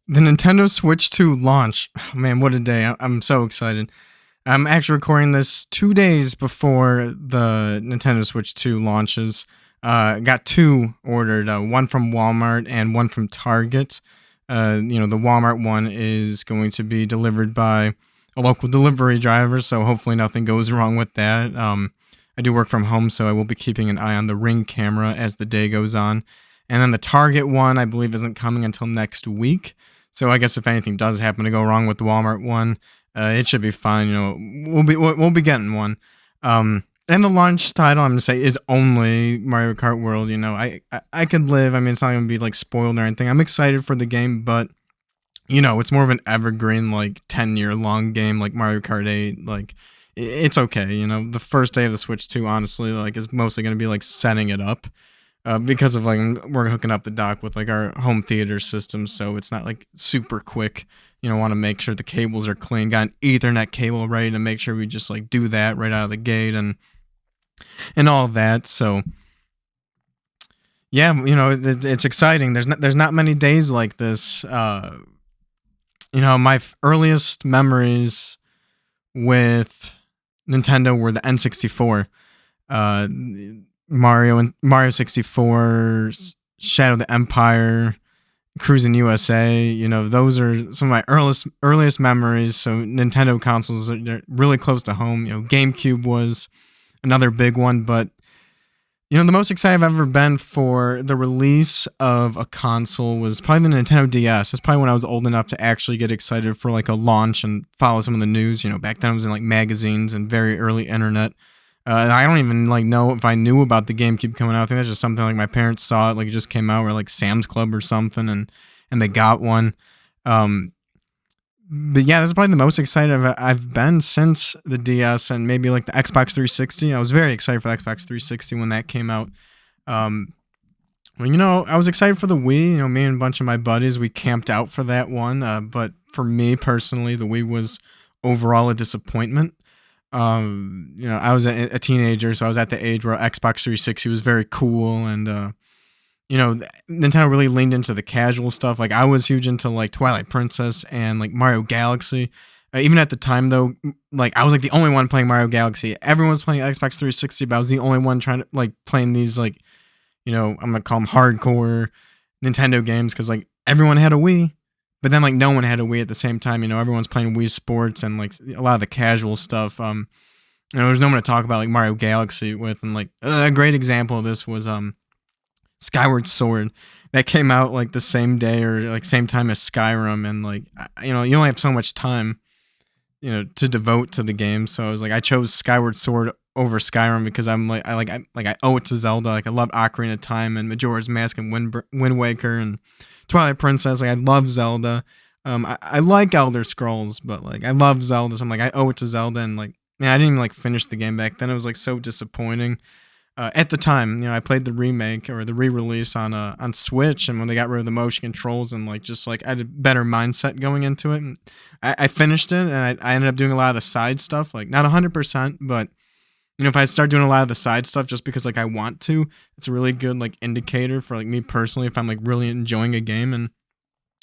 The Nintendo Switch 2 launch. Oh, man, what a day. I'm so excited. I'm actually recording this 2 days before the Nintendo Switch 2 launches. Got two ordered, one from Walmart and one from Target. The Walmart one is going to be delivered by a local delivery driver, so hopefully nothing goes wrong with that. I do work from home, so I will be keeping an eye on the Ring camera as the day goes on. And then the Target one, I believe, isn't coming until next week. So I guess if anything does happen to go wrong with the Walmart one, it should be fine. We'll be getting one. And the launch title, I'm gonna say, is only Mario Kart World. I could live. I mean, it's not gonna be like spoiled or anything. I'm excited for the game, but it's more of an evergreen, like 10-year long game, like Mario Kart 8. Like, it's okay. The first day of the Switch 2, honestly, like, is mostly gonna be like setting it up. Because of like we're hooking up the dock with like our home theater system, so it's not like super quick. Want to make sure the cables are clean. Got an Ethernet cable ready to make sure we just like do that right out of the gate and all of that. So yeah, it's exciting. There's not many days like this. My earliest memories with Nintendo were the N64. Uh, Mario 64, Shadow of the Empire, Cruising USA. Those are some of my earliest memories. So Nintendo consoles they're really close to home. GameCube was another big one, but the most excited I've ever been for the release of a console was probably the Nintendo DS. That's probably when I was old enough to actually get excited for like a launch and follow some of the news. Back then it was in like magazines and very early internet. And I don't even like know if I knew about the GameCube coming out. I think that's just something like my parents saw it, like it just came out, or like Sam's Club or something, and they got one. But yeah, that's probably the most excited I've been since the DS and maybe like the Xbox 360. I was very excited for the Xbox 360 when that came out. I was excited for the Wii. Me and a bunch of my buddies, we camped out for that one. But for me personally, the Wii was overall a disappointment. I was a teenager, so I was at the age where Xbox 360 was very cool, and Nintendo really leaned into the casual stuff. Like I was huge into like Twilight Princess and like Mario Galaxy. Even at the time, though, like I was like the only one playing Mario Galaxy. Everyone was playing Xbox 360, but I was the only one trying to like playing these like, I'm gonna call them hardcore Nintendo games because like everyone had a Wii. But then, like, no one had a Wii at the same time. Everyone's playing Wii Sports and, like, a lot of the casual stuff. There's no one to talk about, like, Mario Galaxy with. And, like, a great example of this was Skyward Sword. That came out, like, the same day or, like, same time as Skyrim. And, like, you only have so much time, to devote to the game. So I was like, I chose Skyward Sword over Skyrim because I'm, like, I owe it to Zelda. Like, I love Ocarina of Time and Majora's Mask and Wind Waker and Twilight Princess. Like I love Zelda. I like Elder Scrolls, but like I love Zelda, so I'm like I owe it to Zelda, and like man, I didn't even like finish the game back then. It was like so disappointing. At the time, I played the remake or the re-release on Switch, and when they got rid of the motion controls and like just like I had a better mindset going into it, and I finished it, and I ended up doing a lot of the side stuff, like not 100%, but if I start doing a lot of the side stuff just because like I want to, it's a really good like indicator for like me personally if I'm like really enjoying a game. And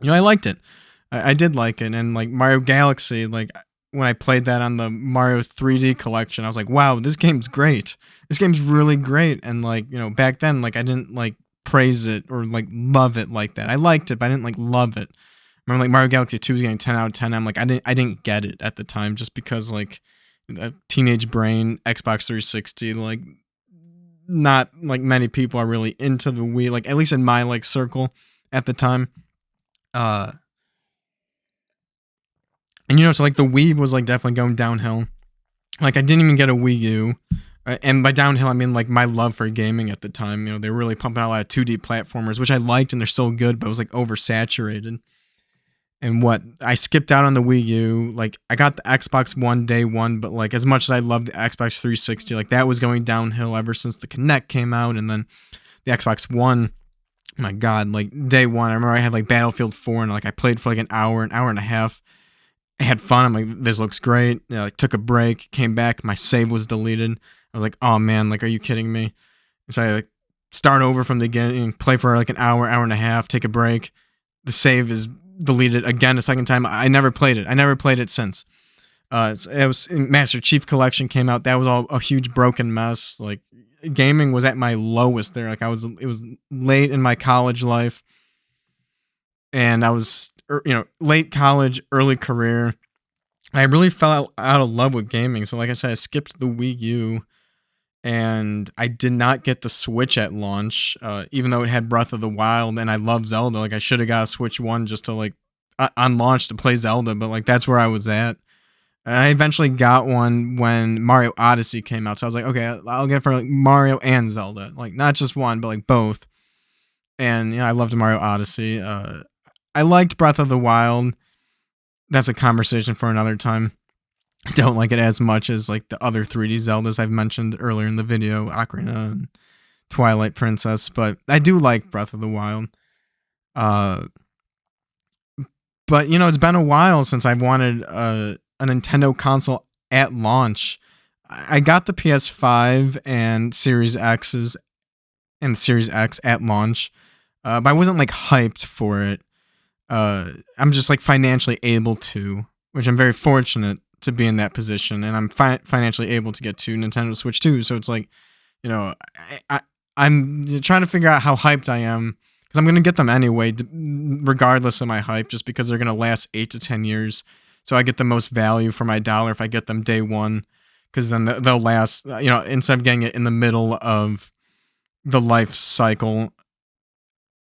I liked it. I did like it. And like Mario Galaxy, like when I played that on the Mario 3D collection, I was like, wow, this game's great. This game's really great. And like, back then, like I didn't like praise it or like love it like that. I liked it, but I didn't like love it. I remember like Mario Galaxy 2 was getting 10 out of 10. I'm like, I didn't get it at the time just because like a teenage brain, Xbox 360, like not like many people are really into the Wii, like at least in my like circle at the time. Uh so like the Wii was like definitely going downhill. Like I didn't even get a Wii U. And by downhill, I mean like my love for gaming at the time. They were really pumping out a lot of 2D platformers, which I liked and they're so good, but it was like oversaturated. And what I skipped out on the Wii U, like I got the Xbox One day one, but like as much as I loved the Xbox 360, like that was going downhill ever since the Kinect came out, and then the Xbox One. My God, like day one, I remember I had like Battlefield 4, and like I played for like an hour and a half. I had fun. I'm like, this looks great. Like took a break, came back, my save was deleted. I was like, oh man, like are you kidding me? So I start over from the beginning, play for like an hour and a half, take a break. The save is deleted again a second time. I never played it. I never played it since. It was Master Chief Collection came out. That was all a huge broken mess. Like gaming was at my lowest there. Like it was late in my college life, and I was late college, early career. I really fell out of love with gaming. So like I said, I skipped the Wii U, and I did not get the Switch at launch, even though it had Breath of the Wild, and I love Zelda. Like I should have got a Switch One just to like on launch to play Zelda, but like that's where I was at. And I eventually got one when Mario Odyssey came out, so I was like, okay, I'll get it for like Mario and Zelda, like not just one, but like both. And I loved Mario Odyssey. I liked Breath of the Wild. That's a conversation for another time. I don't like it as much as like the other 3D Zeldas I've mentioned earlier in the video, Ocarina and Twilight Princess, but I do like Breath of the Wild. Uh, but it's been a while since I've wanted a Nintendo console at launch. I got the PS5 and Series X's and Series X at launch, but I wasn't like hyped for it. I'm just like financially able to, which I'm very fortunate to be in that position, and I'm financially able to get to Nintendo Switch 2. So it's like, I'm trying to figure out how hyped I am because I'm gonna get them anyway, regardless of my hype, just because they're gonna last 8 to 10 years. So I get the most value for my dollar if I get them day one, because then they'll last. Instead of getting it in the middle of the life cycle,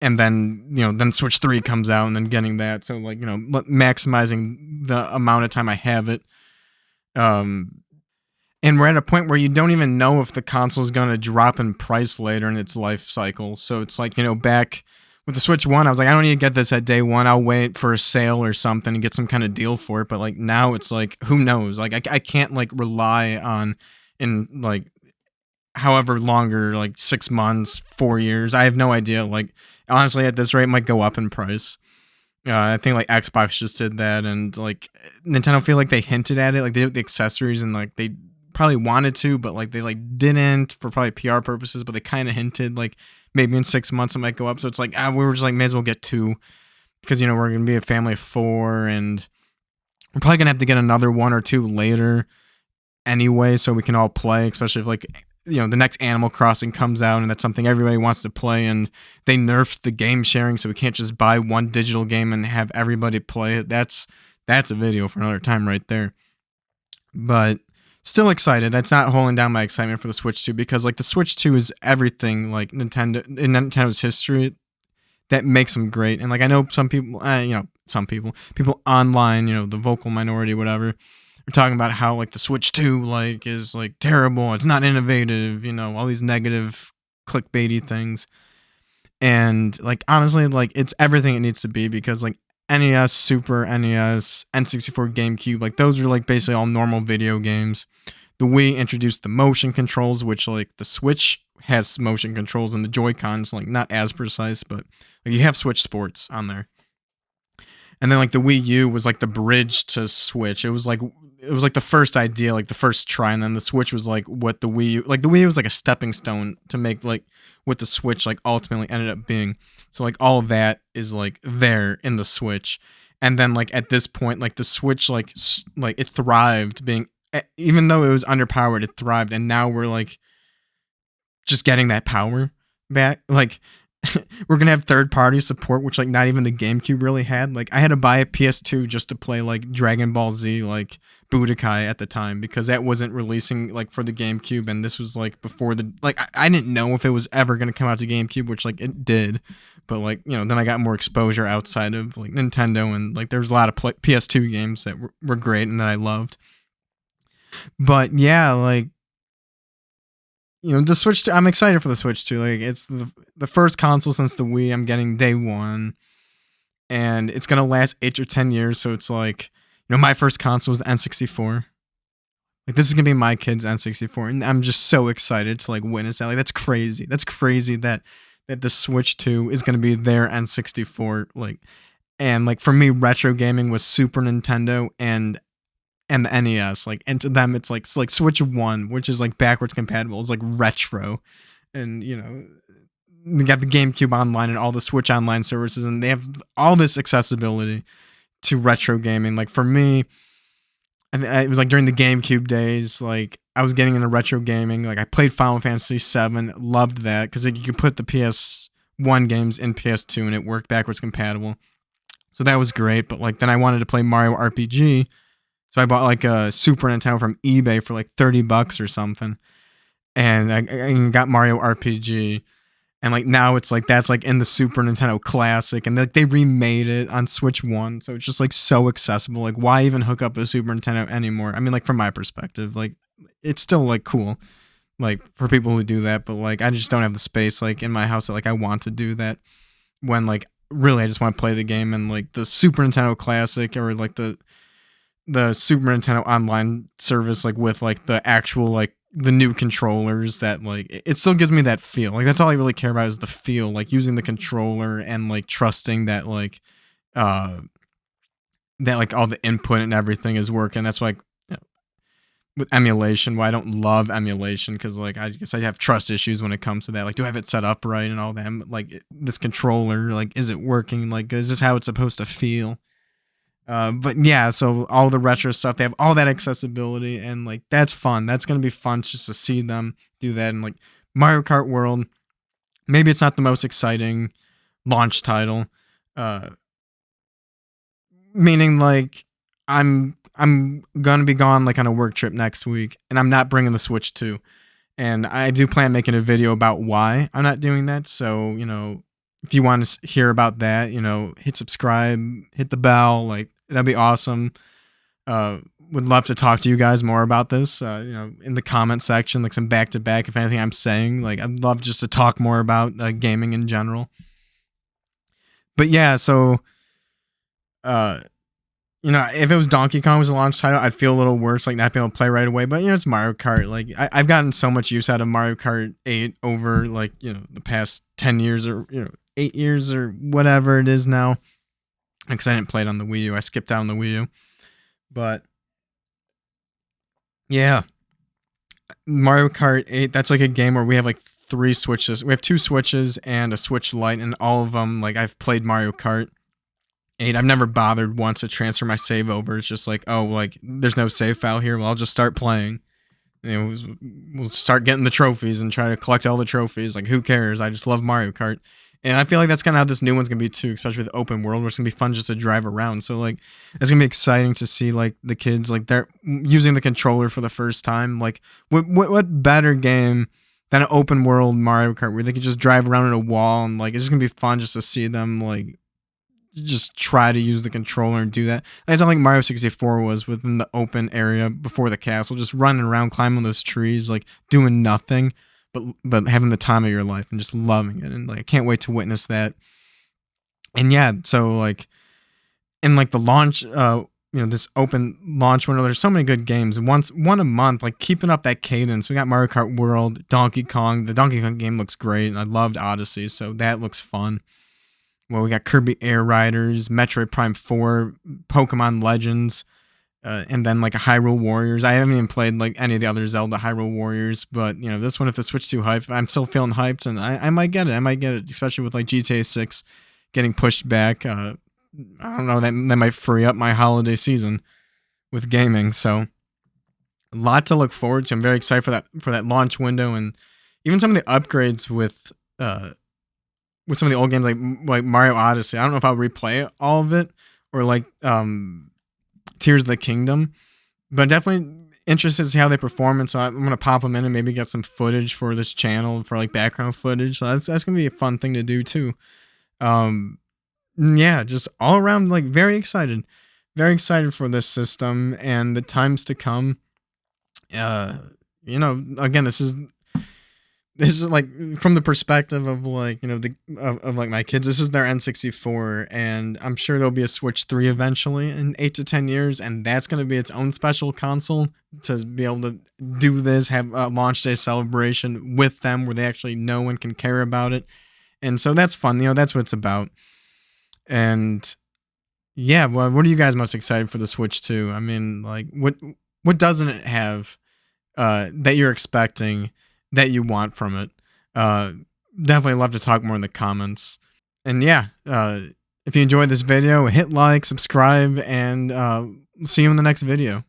and then Switch 3 comes out and then getting that. So like, maximizing the amount of time I have it. And we're at a point where you don't even know if the console is going to drop in price later in its life cycle. So it's like, back with the Switch 1, I was like, I don't need to get this at day one. I'll wait for a sale or something and get some kind of deal for it. But like now it's like, who knows? Like I can't like rely on in like however longer, like 6 months, 4 years. I have no idea. Like honestly, at this rate, it might go up in price. I think like Xbox just did that, and like Nintendo feel like they hinted at it, like they did the accessories, and like they probably wanted to, but like they like didn't for probably PR purposes, but they kind of hinted like maybe in 6 months it might go up. So it's like we were just like may as well get two, because we're gonna be a family of four, and we're probably gonna have to get another one or two later anyway, so we can all play, especially if like the next Animal Crossing comes out and that's something everybody wants to play, and they nerfed the game sharing, so we can't just buy one digital game and have everybody play it. That's a video for another time right there. But still excited. That's not holding down my excitement for the Switch 2, because like the Switch 2 is everything like Nintendo's history that makes them great. And like I know some people, people online, the vocal minority, whatever, we're talking about how like the Switch 2 like is like terrible, it's not innovative, all these negative clickbaity things. And like honestly, like it's everything it needs to be, because like NES, Super NES, N64, GameCube, like those are like basically all normal video games. The Wii introduced the motion controls, which like the Switch has motion controls, and the Joy-Cons like not as precise, but like, you have Switch Sports on there. And then like the Wii U was like the bridge to Switch. It was like the first idea, like the first try, and then the Switch was like what the Wii U, like the Wii U was like a stepping stone to make like what the Switch like ultimately ended up being. So like all of that is like there in the Switch. And then like at this point, like the Switch like it thrived, being, even though it was underpowered, it thrived, and now we're like just getting that power back. Like we're gonna have third-party support, which like not even the GameCube really had. Like I had to buy a PS2 just to play like Dragon Ball Z, like Budokai at the time, because that wasn't releasing like for the GameCube, and this was like before the like I didn't know if it was ever gonna come out to GameCube, which like it did, but like then I got more exposure outside of like Nintendo, and like there was a lot of PS2 games that were great and that I loved. But yeah, like the Switch 2, I'm excited for the Switch 2. Like it's the first console since the Wii I'm getting day one, and it's gonna last 8 or 10 years. So it's like, my first console was the N64. Like this is gonna be my kid's N64, and I'm just so excited to like witness that. Like that's crazy. That's crazy that the Switch 2 is gonna be their N64. Like, and like for me, retro gaming was Super Nintendo and the NES, like, and to them it's like Switch 1, which is like backwards compatible, it's like retro, and they got the GameCube Online and all the Switch Online services, and they have all this accessibility to retro gaming. Like for me, and it was like during the GameCube days, like I was getting into retro gaming. Like I played Final Fantasy VII, loved that because like, you could put the PS1 games in PS2 and it worked backwards compatible. So that was great. But like then I wanted to play Mario RPG, so I bought like a Super Nintendo from eBay for like $30 or something, and I got Mario RPG. And like now it's like that's like in the Super Nintendo Classic, and like they remade it on Switch One, so it's just like so accessible. Like why even hook up a Super Nintendo anymore? I mean, like from my perspective, like it's still like cool, like for people who do that, but like I just don't have the space like in my house that like I want to do that when like really I just want to play the game. And like the Super Nintendo Classic or like the Super Nintendo Online service, like with like the actual like the new controllers, that like it still gives me that feel. Like that's all I really care about is the feel, like using the controller and like trusting uh that like all the input and everything is working. That's like with emulation, why I don't love emulation, because like I guess I have trust issues when it comes to that. Like, do I have it set up right and all that? Like this controller, like is it working? Like is this how it's supposed to feel? But yeah, so all the retro stuff, they have all that accessibility, and like that's fun. That's gonna be fun just to see them do that. And like Mario Kart World, maybe it's not the most exciting launch title, uh, meaning like I'm gonna be gone like on a work trip next week, and I'm not bringing the Switch 2. And I do plan making a video about why I'm not doing that. So if you want to hear about that, hit subscribe, hit the bell, like that'd be awesome. Would love to talk to you guys more about this. In the comment section, like some back to back. If anything I'm saying, like I'd love just to talk more about gaming in general. But yeah, so uh, if it was Donkey Kong was a launch title, I'd feel a little worse, like not being able to play right away. But it's Mario Kart. Like I've gotten so much use out of Mario Kart 8 over like the past 10 years or 8 years or whatever it is now. Because I didn't play it on the Wii U, I skipped out on the Wii U. But yeah, Mario Kart 8. That's like a game where we have like 3 Switches. We have 2 Switches and a Switch Lite, and all of them like I've played Mario Kart 8. I've never bothered once to transfer my save over. It's just like, oh, like there's no save file here. Well, I'll just start playing. We'll start getting the trophies and try to collect all the trophies. Like, who cares? I just love Mario Kart. And I feel like that's kind of how this new one's gonna be too, especially with the open world, where it's gonna be fun just to drive around. So like, it's gonna be exciting to see like the kids like they're using the controller for the first time. Like, what better game than an open world Mario Kart where they can just drive around in a wall, and like it's just gonna be fun just to see them like just try to use the controller and do that. And it's not like Mario 64 was within the open area before the castle, just running around, climbing those trees, like doing nothing, but having the time of your life and just loving it. And like I can't wait to witness that. And yeah, so like in like the launch, this open launch window, there's so many good games. One a month, like keeping up that cadence. We got Mario Kart World, Donkey Kong. The Donkey Kong game looks great, and I loved Odyssey, so that looks fun. Well, we got Kirby Air Riders, Metroid Prime 4, Pokemon Legends, and then like a Hyrule Warriors. I haven't even played like any of the other Zelda Hyrule Warriors, but this one, if the Switch 2 hype, I'm still feeling hyped, and I might get it. I might get it, especially with like GTA 6 getting pushed back. I don't know, that might free up my holiday season with gaming. So a lot to look forward to. I'm very excited for that launch window, and even some of the upgrades with some of the old games like Mario Odyssey. I don't know if I'll replay all of it or like Tears of the Kingdom, but definitely interested to see how they perform. And so I'm gonna pop them in and maybe get some footage for this channel for like background footage. So that's gonna be a fun thing to do too. Yeah, just all around like very excited for this system and the times to come. Again, this is like from the perspective of like of like my kids. This is their N64, and I'm sure there'll be a Switch 3 eventually in 8 to 10 years, and that's going to be its own special console to be able to do this, have a launch day celebration with them where they actually know and can care about it. And so that's fun. That's what it's about. And yeah, well, what are you guys most excited for the Switch 2? I mean, like what doesn't it have that you're expecting that you want from it? definitely love to talk more in the comments. And yeah, if you enjoyed this video, hit like, subscribe, and see you in the next video.